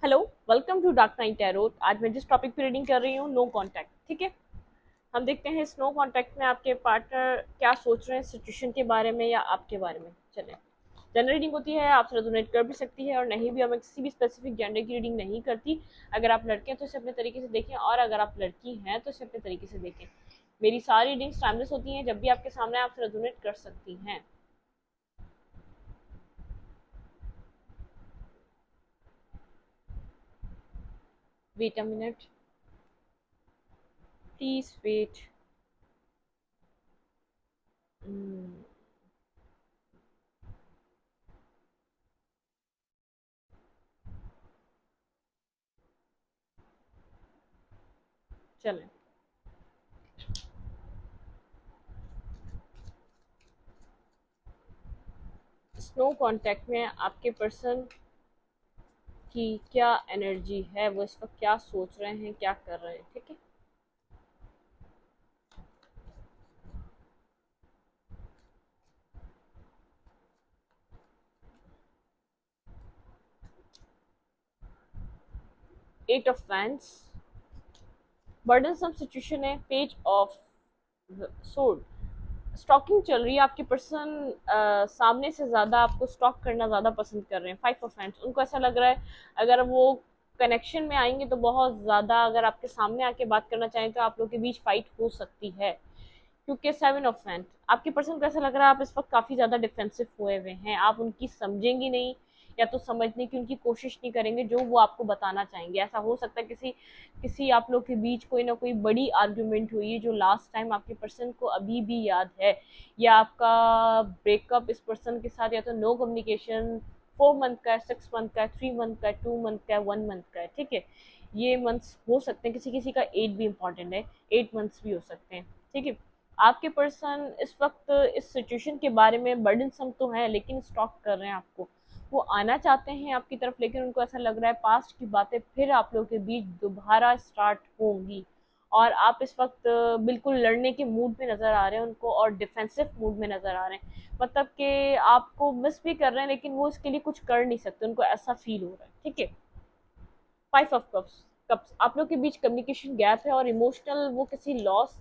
Hello, welcome to dark night tarot. आज मैं जिस टॉपिक पे रीडिंग कर रही हूँ, नो कांटेक्ट। ठीक है, हम देखते हैं इस नो कांटेक्ट में आपके पार्टनर क्या सोच रहे हैं सिचुएशन के बारे में या आपके बारे में। चलें, जनरल रीडिंग होती है, आपसे रेजोनेट कर भी सकती है और नहीं भी। मैं किसी भी स्पेसिफिक जेंडर की रीडिंग नहीं करती। अगर आप लड़के हैं तो इसे अपने तरीके से देखें, और अगर आप लड़की हैं तो इसे अपने तरीके से देखें। मेरी सारी रीडिंग्स टाइमलेस होती हैं, जब भी आपके सामने आपसे रेजोनेट कर सकती हैं। Wait a minute, please wait. चलें, स्नो कांटेक्ट में आपके पर्सन की क्या एनर्जी है, वो इस वक्त क्या सोच रहे हैं, क्या कर रहे हैं। ठीक है, eight of fans, burdensome situation है। पेज ऑफ सोर्ड, स्टॉकिंग चल रही है। आपके पर्सन सामने से ज्यादा आपको स्टॉक करना ज्यादा पसंद कर रहे हैं। फाइव ऑफ हैंड्स, उनको ऐसा लग रहा है अगर वो कनेक्शन में आएंगे तो बहुत ज्यादा, अगर आपके सामने आके बात करना चाहें तो आप लोग के बीच फाइट हो सकती है। क्योंकि सेवन ऑफ हैंड, आपके पर्सन को ऐसा लग रहा है आप इस वक्त काफी ज्यादा डिफेंसिव हुए हुए हैं। आप उनकी समझेंगी नहीं, या तो समझने की उनकी कोशिश नहीं करेंगे जो वो आपको बताना चाहेंगे। ऐसा हो सकता है किसी किसी आप लोग के बीच कोई ना कोई बड़ी आर्ग्यूमेंट हुई है जो लास्ट टाइम आपके पर्सन को अभी भी याद है, या आपका ब्रेकअप इस पर्सन के साथ, या तो नो कम्युनिकेशन 4 मंथ का है, 6 मंथ का है, 3 मंथ का है, 2 मंथ का है, 1 मंथ का है। ठीक है, ये मंथ्स हो सकते हैं, किसी किसी का 8 भी इंपॉर्टेंट है, 8 मंथ्स भी हो सकते हैं। ठीक है, आपके पर्सन इस वक्त इस सिचुएशन के बारे में बर्डनसम तो है, लेकिन स्टॉक कर रहे हैं आपको। वो आना चाहते हैं आपकी तरफ, लेकिन उनको ऐसा लग रहा है पास्ट की बातें फिर आप लोगों के बीच दोबारा स्टार्ट होंगी। और आप इस वक्त बिल्कुल लड़ने के मूड में नजर आ रहे हैं उनको, और डिफेंसिव मूड में नजर आ रहे हैं। मतलब कि आपको मिस भी कर रहे हैं, लेकिन वो इसके लिए कुछ कर नहीं सकते, उनको ऐसा फील हो रहा है। ठीक है, फाइव ऑफ कप्स, आप लोग के बीच कम्युनिकेशन गैप है और इमोशनल वो किसी लॉस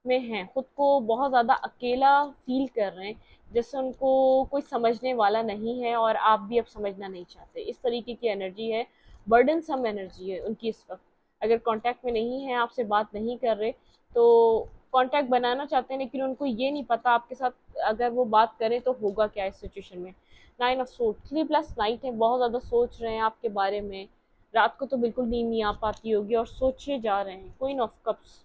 में हैं, खुद को बहुत ज़्यादा अकेला फील कर रहे हैं, जैसे उनको कोई समझने वाला नहीं है और आप भी अब समझना नहीं चाहते। इस तरीके की एनर्जी है, बर्डन सम एनर्जी है उनकी इस वक्त। अगर कांटेक्ट में नहीं है, आपसे बात नहीं कर रहे, तो कांटेक्ट बनाना चाहते हैं, लेकिन उनको ये नहीं पता आपके साथ अगर वो बात करें तो होगा क्या इस सिचुएशन में। नाइन ऑफ सोर्ड, 3+नाइट है, बहुत ज़्यादा सोच रहे हैं आपके बारे में। रात को तो बिल्कुल नींद नहीं आ पाती होगी और सोचे जा रहे हैं। क्वीन ऑफ कप्स,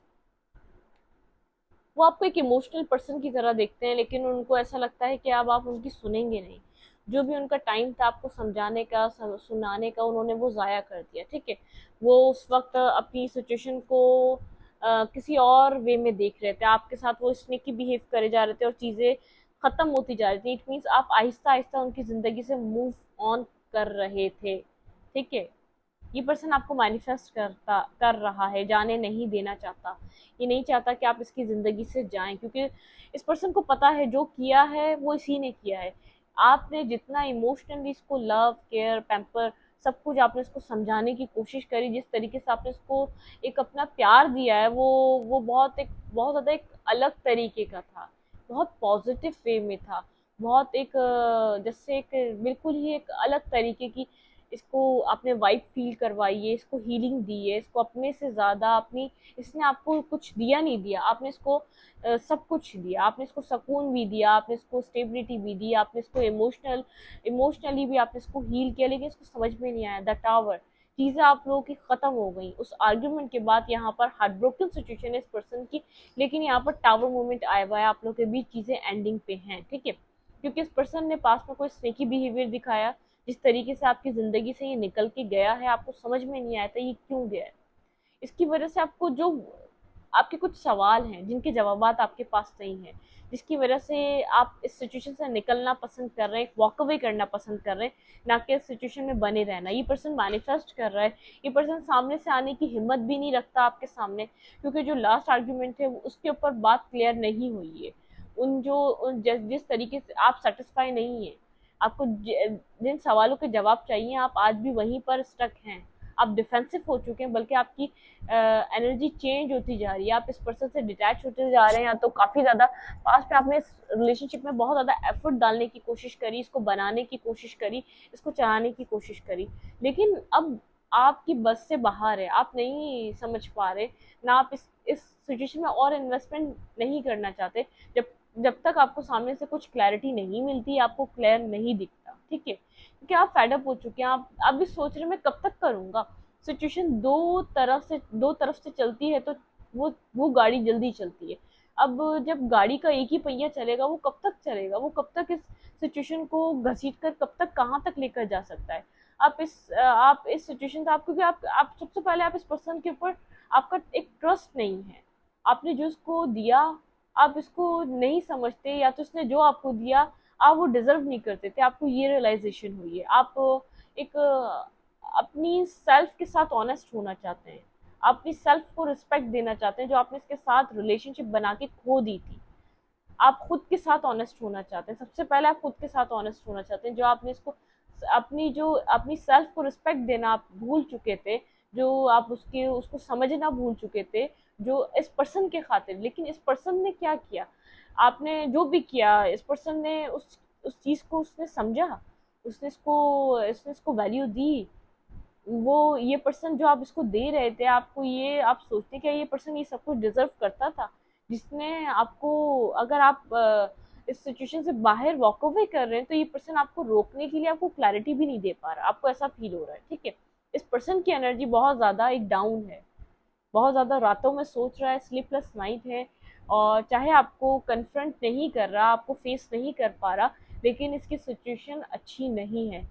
वो आपको एक इमोशनल पर्सन की तरह देखते हैं, लेकिन उनको ऐसा लगता है कि अब आप उनकी सुनेंगे नहीं। जो भी उनका टाइम था आपको समझाने का, सुनाने का, उन्होंने वो ज़ाया कर दिया। ठीक है, वो उस वक्त अपनी सिचुएशन को किसी और वे में देख रहे थे। आपके साथ वो स्नेकी बिहेव करे जा रहे थे और चीज़ें ख़त्म होती जा रही थी। इट मीन्स आप आहिस्ता आहिस्ता उनकी ज़िंदगी से मूव ऑन कर रहे थे। ठीक है, ये पर्सन आपको मैनिफेस्ट कर रहा है, जाने नहीं देना चाहता। ये नहीं चाहता कि आप इसकी ज़िंदगी से जाएं, क्योंकि इस पर्सन को पता है जो किया है वो इसी ने किया है। आपने जितना इमोशनली इसको लव केयर पैम्पर सब कुछ आपने इसको समझाने की कोशिश करी, जिस तरीके से आपने इसको एक अपना प्यार दिया है, वो बहुत ज़्यादा एक अलग तरीके का था, बहुत पॉजिटिव वे में था। बहुत एक जैसे एक बिल्कुल ही एक अलग तरीके की इसको आपने वाइब फील करवाई है, इसको हीलिंग दी है, इसको अपने से ज़्यादा अपनी, इसने आपको कुछ दिया नहीं दिया, आपने इसको सब कुछ दिया। आपने इसको सुकून भी दिया, आपने इसको स्टेबिलिटी भी दी, आपने इसको इमोशनली भी आपने इसको हील किया, लेकिन इसको समझ में नहीं आया। द टावर, चीज़ें आप लोगों की ख़त्म हो गई उस आर्ग्यूमेंट के बाद। यहाँ पर हार्ट ब्रोकन सिचुएशन है इस पर्सन की, लेकिन यहाँ पर टावर मोमेंट आया हुआ है, आप लोगों के बीच चीज़ें एंडिंग पे हैं। ठीक है, क्योंकि इस पर्सन ने पास में कोई स्नेकी बिहेवियर दिखाया, जिस तरीके से आपकी ज़िंदगी से ये निकल के गया है आपको समझ में नहीं आया था ये क्यों गया है। इसकी वजह से आपको जो आपके कुछ सवाल हैं जिनके जवाबात आपके पास नहीं है, जिसकी वजह से आप इस सिचुएशन से निकलना पसंद कर रहे हैं, वॉक अवे करना पसंद कर रहे हैं, ना कि इस सिचुएशन में बने रहना। ये पर्सन मैनिफेस्ट कर रहा है, ये पर्सन सामने से आने की हिम्मत भी नहीं रखता आपके सामने, क्योंकि जो लास्ट आर्ग्यूमेंट है उसके ऊपर बात क्लियर नहीं हुई है। जिस तरीके से आप सेटिस्फाई नहीं है, आपको जिन सवालों के जवाब चाहिए आप आज भी वहीं पर स्टक हैं। आप डिफेंसिव हो चुके हैं, बल्कि आपकी एनर्जी चेंज होती जा रही है, आप इस पर्सन से डिटैच होते जा रहे हैं, या तो काफ़ी ज़्यादा पास्ट में आपने इस रिलेशनशिप में बहुत ज़्यादा एफर्ट डालने की कोशिश करी, इसको बनाने की कोशिश करी, इसको चलाने की कोशिश करी, लेकिन अब आपकी बस से बाहर है, आप नहीं समझ पा रहे, ना आप इस सिचुएशन में और इन्वेस्टमेंट नहीं करना चाहते, जब जब तक आपको सामने से कुछ क्लैरिटी नहीं मिलती, आपको क्लियर नहीं दिखता, ठीक है, क्योंकि आप फेड अप हो चुके हैं, आप भी सोच रहे हैं मैं कब तक करूंगा। सिचुएशन दो तरफ से चलती है, तो वो गाड़ी जल्दी चलती है। अब जब गाड़ी का एक ही पहिया चलेगा, वो कब तक चलेगा, वो कब तक इस सिचुएशन को घसीट कर कब तक कहाँ तक लेकर जा सकता है। आप इस सिचुएशन से, आप क्योंकि आप सबसे पहले आप इस पर्सन के ऊपर आपका एक ट्रस्ट नहीं है, आपने जो उसको दिया आप इसको नहीं समझते, या तो उसने जो आपको दिया आप वो डिजर्व नहीं करते थे, आपको ये रियलाइजेशन हुई है। आप एक अपनी सेल्फ के साथ ऑनेस्ट होना चाहते हैं, आप अपनी सेल्फ को रिस्पेक्ट देना चाहते हैं, जो आपने इसके साथ रिलेशनशिप बना के खो दी थी। आप खुद के साथ ऑनेस्ट होना चाहते हैं, सबसे पहले आप खुद के साथ ऑनेस्ट होना चाहते हैं, जो आपने इसको अपनी सेल्फ को रिस्पेक्ट देना आप भूल चुके थे, जो आप उसके उसको समझना भूल चुके थे, जो इस पर्सन के खातिर। लेकिन इस पर्सन ने क्या किया, आपने जो भी किया, इस पर्सन ने उस चीज को उसने समझा, उसने इसको वैल्यू दी। वो ये पर्सन जो आप इसको दे रहे थे, आपको ये आप सोचते क्या ये पर्सन ये सब कुछ डिजर्व करता था, जिसने आपको, अगर आप इस सिचुएशन से बाहर वॉक अवे कर रहे हैं, तो ये पर्सन आपको रोकने के लिए आपको क्लैरिटी भी नहीं दे पा रहा, आपको ऐसा फील हो रहा है, ठीक है। इस पर्सन की एनर्जी बहुत ज़्यादा एक डाउन है, बहुत ज़्यादा रातों में सोच रहा है, स्लीपलेस नाइट है, और चाहे आपको कन्फ्रंट नहीं कर रहा, आपको फेस नहीं कर पा रहा, लेकिन इसकी सिचुएशन अच्छी नहीं है।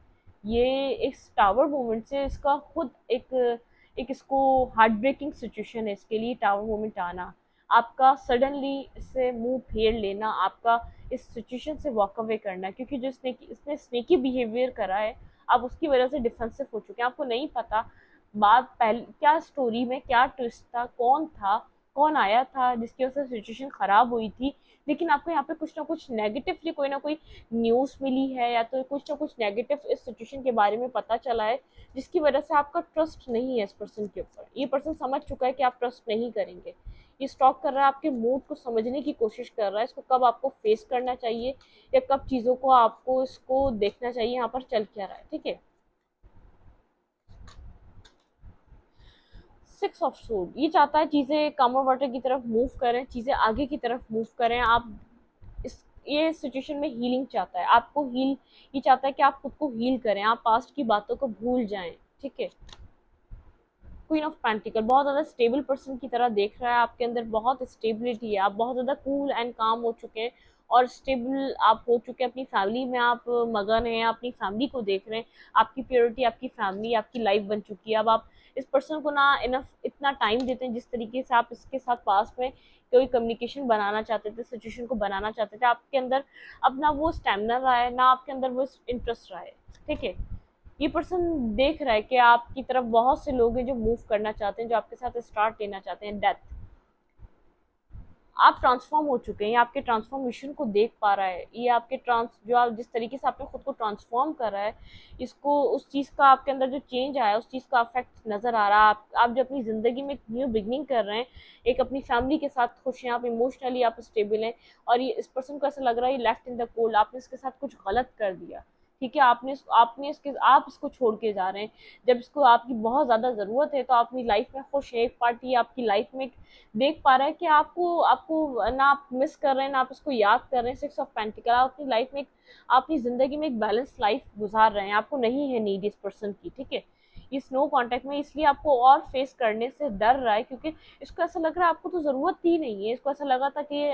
ये इस टावर मोमेंट से इसका खुद एक एक इसको हार्ट ब्रेकिंग सिचुएशन है इसके लिए, टावर मोमेंट आना, आपका सडनली इससे मुंह फेर लेना, आपका इस सिचुएशन से वॉक अवे करना, क्योंकि जो इसने स्नेकी बिहेवियर करा है, आप उसकी वजह से डिफेंसिव हो चुके हैं, आपको नहीं पता बात पहले क्या स्टोरी में क्या ट्विस्ट था, कौन था, कौन आया था जिसकी वजह से सिचुएशन खराब हुई थी। लेकिन आपको यहाँ पे कुछ ना कुछ नेगेटिवली कोई ना कोई न्यूज़ मिली है, या तो कुछ ना कुछ नेगेटिव इस सिचुएशन के बारे में पता चला है, जिसकी वजह से आपका ट्रस्ट नहीं है इस पर्सन के ऊपर। ये पर्सन समझ चुका है कि आप ट्रस्ट नहीं करेंगे, ये स्टॉक कर रहा है, आपके मूड को समझने की कोशिश कर रहा है, इसको कब आपको फेस करना चाहिए, या कब चीज़ों को आपको इसको देखना चाहिए यहाँ पर चल क्या रहा है, ठीक है। सिक्स ऑफ सोड ये चाहता है चीज़ें कामर वाटर की तरफ मूव करें, चीज़ें आगे की तरफ मूव करें। आप इस ये सिचुएशन में हीलिंग चाहता है, आपको हील, ये चाहता है कि आप खुद को हील करें, आप पास्ट की बातों को भूल जाएं, ठीक है। क्वीन ऑफ पेंटिकल बहुत ज़्यादा स्टेबल पर्सन की तरह देख रहा है, आपके अंदर बहुत स्टेबिलिटी है, आप बहुत ज़्यादा कूल एंड काम हो चुके हैं, और स्टेबल आप हो चुके हैं, अपनी फैमिली में आप मगन हैं, अपनी फैमिली को देख रहे हैं, आपकी प्योरिटी आपकी फैमिली आपकी लाइफ बन चुकी है। अब आप इस पर्सन को ना इनफ इतना टाइम देते हैं, जिस तरीके से आप इसके साथ पास में कोई कम्युनिकेशन बनाना चाहते थे, सिचुएशन को बनाना चाहते थे, आपके अंदर अब ना वो स्टेमिना रहा है, ना आपके अंदर वो इंटरेस्ट रहा है, ठीक है। ये पर्सन देख रहा है कि आपकी तरफ बहुत से लोग हैं जो मूव करना चाहते हैं, जो आपके साथ स्टार्ट लेना चाहते हैं डेथ। आप ट्रांसफॉर्म हो चुके हैं, ये आपके ट्रांसफॉर्मेशन को देख पा रहा है, ये आपके जो आप जिस तरीके से आपने खुद को ट्रांसफॉर्म कर रहा है, इसको उस चीज़ का आपके अंदर जो चेंज आया है, उस चीज़ का अफेक्ट नज़र आ रहा है। आप जो अपनी ज़िंदगी में एक न्यू बिगनिंग कर रहे हैं, एक अपनी फैमिली के साथ खुश हैं, आप इमोशनली आप स्टेबल हैं, और ये इस पर्सन को ऐसा लग रहा है ये लेफ्ट इन द कोल्ड, आपने इसके साथ कुछ गलत कर दिया, ठीक है। आप इसको छोड़ के जा रहे हैं, जब इसको आपकी बहुत ज़्यादा ज़रूरत है, तो आप अपनी लाइफ में खुश है, एक पार्टी आपकी लाइफ में देख पा रहा है कि आपको आपको ना आप मिस कर रहे हैं, ना आप उसको याद कर रहे हैं। सिक्स ऑफ पेंटिकल, आप अपनी लाइफ में आप अपनी ज़िंदगी में एक बैलेंस लाइफ गुजार रहे हैं, आपको नहीं है नीड इस पर्सन की, ठीक है। इस नो कांटेक्ट में इसलिए आपको और फेस करने से डर रहा है, क्योंकि इसको ऐसा लग रहा है आपको तो ज़रूरत ही नहीं है, इसको ऐसा लगा था कि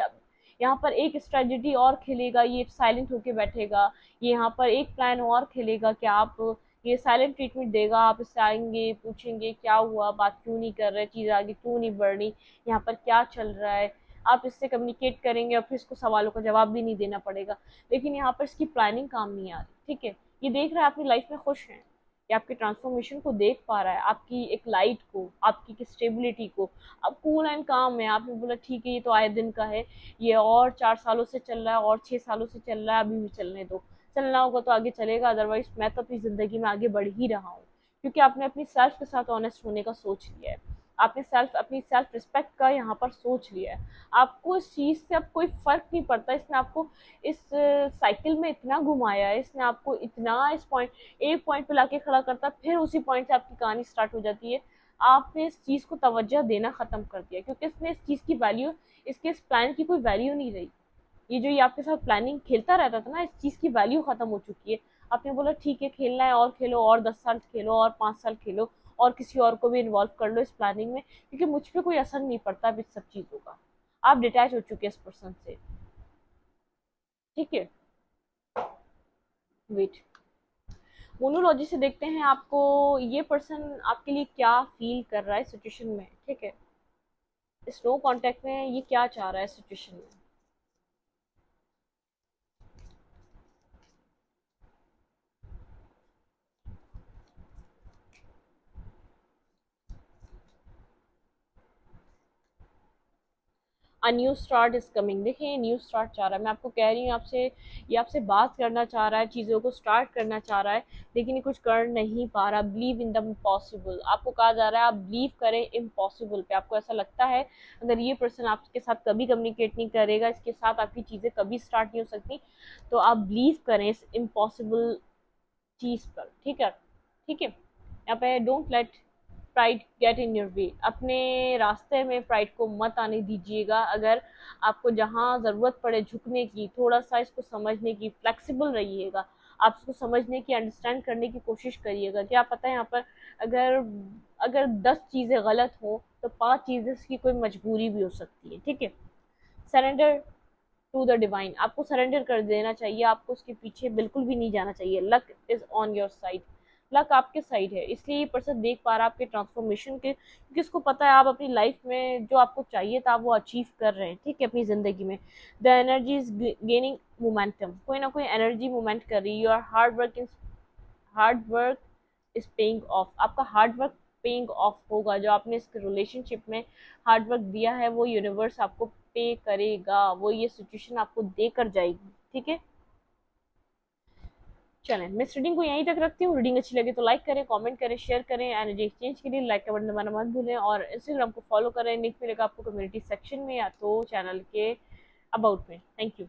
यहाँ पर एक स्ट्रेटजी और खेलेगा, ये साइलेंट होके बैठेगा, ये यहाँ पर एक प्लान और खेलेगा कि आप ये साइलेंट ट्रीटमेंट देगा, आप इससे आएंगे पूछेंगे क्या हुआ, बात क्यों नहीं कर रहे, चीज़ आगे क्यों नहीं बढ़ रही, यहाँ पर क्या चल रहा है, आप इससे कम्युनिकेट करेंगे और फिर इसको सवालों का जवाब भी नहीं देना पड़ेगा। लेकिन यहाँ पर इसकी प्लानिंग काम नहीं आ रही, ठीक है। ये देख रहा है अपनी लाइफ में खुश है, ये आपके ट्रांसफॉर्मेशन को देख पा रहा है, आपकी एक लाइट को, आपकी एक स्टेबिलिटी को। अब कूल एंड काम है, आपने बोला ठीक है ये तो आए दिन का है, ये और 4 सालों से चल रहा है और 6 सालों से चल रहा है, अभी भी चलने दो, चलना होगा तो आगे चलेगा, अदरवाइज मैं तो अपनी ज़िंदगी में आगे बढ़ ही रहा हूँ। क्योंकि आपने अपनी सेल्फ के साथ ऑनेस्ट होने का सोच लिया है, आपने अपनी सेल्फ रिस्पेक्ट का यहाँ पर सोच लिया है। आपको इस चीज़ से अब कोई फर्क नहीं पड़ता, इसने आपको इस साइकिल में इतना घुमाया है, इसने आपको इतना इस पॉइंट, एक पॉइंट पे लाके खड़ा करता है, फिर उसी पॉइंट से आपकी कहानी स्टार्ट हो जाती है। आपने इस चीज़ को तवज्जो देना ख़त्म कर दिया, क्योंकि इसने इस चीज़ की वैल्यू, इसके इस प्लान की कोई वैल्यू नहीं रही। ये जो ये आपके साथ प्लानिंग खेलता रहता था ना, इस चीज़ की वैल्यू खत्म हो चुकी है। आपने बोला ठीक है खेलना है, और खेलो, और 10 साल खेलो, और 5 साल खेलो, और किसी और को भी इन्वॉल्व कर लो इस प्लानिंग में, क्योंकि मुझ पे कोई असर नहीं पड़ता अब इस सब चीज़ों का। आप डिटैच हो चुके हैं इस पर्सन से। ठीक है, वेट, मोनोलॉजी से देखते हैं आपको ये पर्सन आपके लिए क्या फील कर रहा है सिचुएशन में। ठीक है, इस नो कांटेक्ट में ये क्या चाह रहा है सिचुएशन में। A new start is coming, देखिए न्यू स्टार्ट चाह रहा है, मैं आपको कह रही हूँ आपसे, ये आपसे बात करना चाह रहा है, चीज़ों को स्टार्ट करना चाह रहा है, लेकिन ये कुछ कर नहीं पा रहा। बिलीव इन द इम्पॉसिबल, आपको कहा जा रहा है आप बिलीव करें इम्पॉसिबल पे। आपको ऐसा लगता है अगर ये पर्सन आपके साथ कभी कम्युनिकेट नहीं करेगा, इसके साथ आपकी चीज़ें कभी स्टार्ट नहीं हो सकती, तो आप बिलीव करें इस इम्पॉसिबल चीज़ पर। ठीक है, ठीक है, यहाँ पे don't let pride get in your way, अपने रास्ते में प्राइड को मत आने दीजिएगा। अगर आपको जहाँ ज़रूरत पड़े झुकने की, थोड़ा सा इसको समझने की, फ्लेक्सिबल रहिएगा, आप इसको समझने की, अंडरस्टैंड करने की कोशिश करिएगा। क्या पता है यहाँ पर अगर अगर 10 चीज़ें गलत हो तो 5 चीज़ें की कोई मजबूरी भी हो सकती है। ठीक है, सरेंडर टू द डिवाइन, आपको सरेंडर कर देना चाहिए, आपको उसके पीछे बिल्कुल भी नहीं जाना चाहिए। Luck is on your side, luck आपके साइड है, इसलिए ये पर्सन देख पा रहा है आपके ट्रांसफॉर्मेशन के, क्योंकि उसको पता है आप अपनी लाइफ में जो आपको चाहिए था वो अचीव कर रहे हैं। ठीक है, अपनी ज़िंदगी में the energy is gaining momentum, कोई ना कोई एनर्जी मोमेंट कर रही है। Your hard work is paying off, आपका हार्ड वर्क पेइंग ऑफ होगा। जो आपने इस रिलेशनशिप में हार्ड वर्क दिया है वो यूनिवर्स आपको पे करेगा, वो ये सिचुएशन आपको देकर जाएगी। ठीक है, चलें मैं इस रीडिंग को यहीं तक रखती हूँ। रीडिंग अच्छी लगे तो लाइक करें, कमेंट करें, शेयर करें। एनर्जी एक्सचेंज के लिए लाइक का बटन दबाना मत भूलें, और इंस्टाग्राम को फॉलो करें, लिंक मिलेगा आपको कम्युनिटी सेक्शन में या तो चैनल के अबाउट में। Thank you.